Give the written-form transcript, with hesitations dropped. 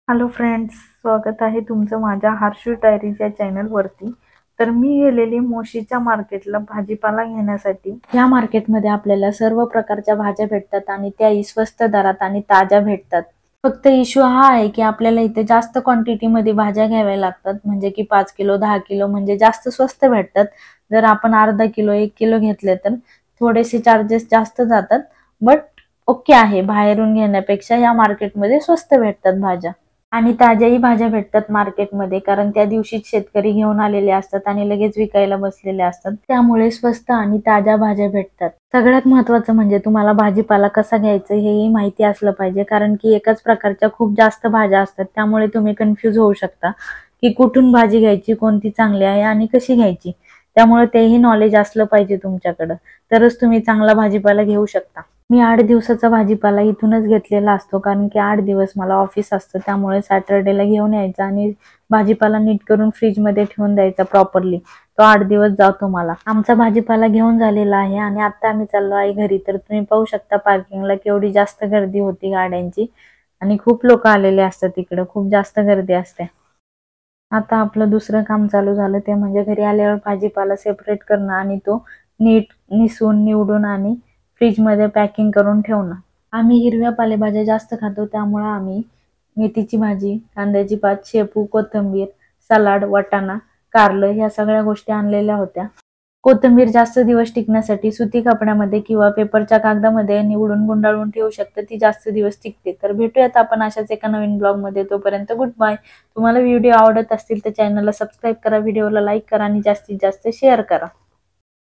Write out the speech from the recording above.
Hello friends, स्वागत आहे तुमचं माझ्या हर्षू डायरीच्या चॅनलवरती। तर मी गेलेली मोशीच्या मार्केटला भाजीपाला घेण्यासाठी। या मार्केटमध्ये आपल्याला सर्व प्रकारच्या भाज्या भेटतात आणि त्याही स्वस्त दरात आणि ताज्या भेटतात। फक्त इश्यू हा आहे की आपल्याला इथे जास्त क्वांटिटी मध्ये भाज्या घ्याव्या लागतात, म्हणजे की 5 किलो 10 किलो म्हणजे जास्त स्वस्त भेटतात। जर आपण अर्धा किलो 1 किलो घेतले तर थोडेसे चार्जेस जास्त जातात, बट ओके आहे। बाहेरून घेण्यापेक्षा या मार्केटमध्ये स्वस्त भेटतात भाज्या आणि ताज्याही भाज्या भेटतात मार्केटमध्ये, कारण त्या दिवशी शेतकरी घेऊन आलेले असतात आणि लगेच विकायला बसलेले असतात, त्यामुळे स्वस्त आणि ताज्या भाज्या भेटतात। सगळ्यात महत्त्वाचं म्हणजे तुम्हाला भाजीपाला कसा घ्यायचा हेही माहिती असलं पाहिजे, कारण की एकाच प्रकारच्या खूप जास्त भाज्या असतात, त्यामुळे तुम्ही कन्फ्यूज होऊ शकता की कुठून भाजी घ्यायची, कोणती चांगली आहे आणि कशी घ्यायची। त्यामुळे तेही नॉलेज असलं पाहिजे तुमच्याकडे, तरच तुम्ही चांगला भाजीपाला घेऊ शकता। मी 8 दिवसाचा भाजीपाला इथूनच घेतलेला असतो, कारण की 8 दिवस मला ऑफिस असतं, त्यामुळे सॅटर्डेला घेऊन यायचा आणि भाजीपाला नीट करून फ्रीज मध्ये ठेवून द्यायचा प्रॉपरली। तो 8 दिवस जातो मला। आमचा भाजीपाला घेऊन झालेला आहे आणि आता आम्ही चाललो आहे घरी। तर तुम्ही पाहू शकता पार्किंगला केवढी जास्त गर्दी होती गाड्यांची आणि खूप लोक आलेले असतात, तिकडे खूप जास्त गर्दी असते। आता आपलं दुसरं काम चालू झालं, ते म्हणजे घरी आल्यावर भाजीपाला सेपरेट करणं आणि तो नीट निसून निवडून आणि फ्रीज मध्ये पॅकिंग करून ठेवणं। आम्ही हिरव्या पालेभाज्या जास्त खातो, त्यामुळे आम्ही मेथीची भाजी, कांद्याची पात, शेपू, कोथिंबीर, सलाड, वाटाणा, कारलं ह्या सगळ्या गोष्टी आणलेल्या होत्या। कोथिंबीर जास्त दिवस टिकण्यासाठी सुती कपड्यामध्ये किंवा पेपरच्या कागदामध्ये निवडून गुंडाळून ठेवू शकता, ती जास्त दिवस टिकते। तर भेटूयात आपण अशाच एका नवीन ब्लॉग मध्ये, तोपर्यंत गुड बाय। तुम्हाला व्हिडिओ आवडत असतील तर चॅनलला सबस्क्राईब करा, व्हिडिओला लाईक करा आणि जास्तीत जास्त शेअर करा।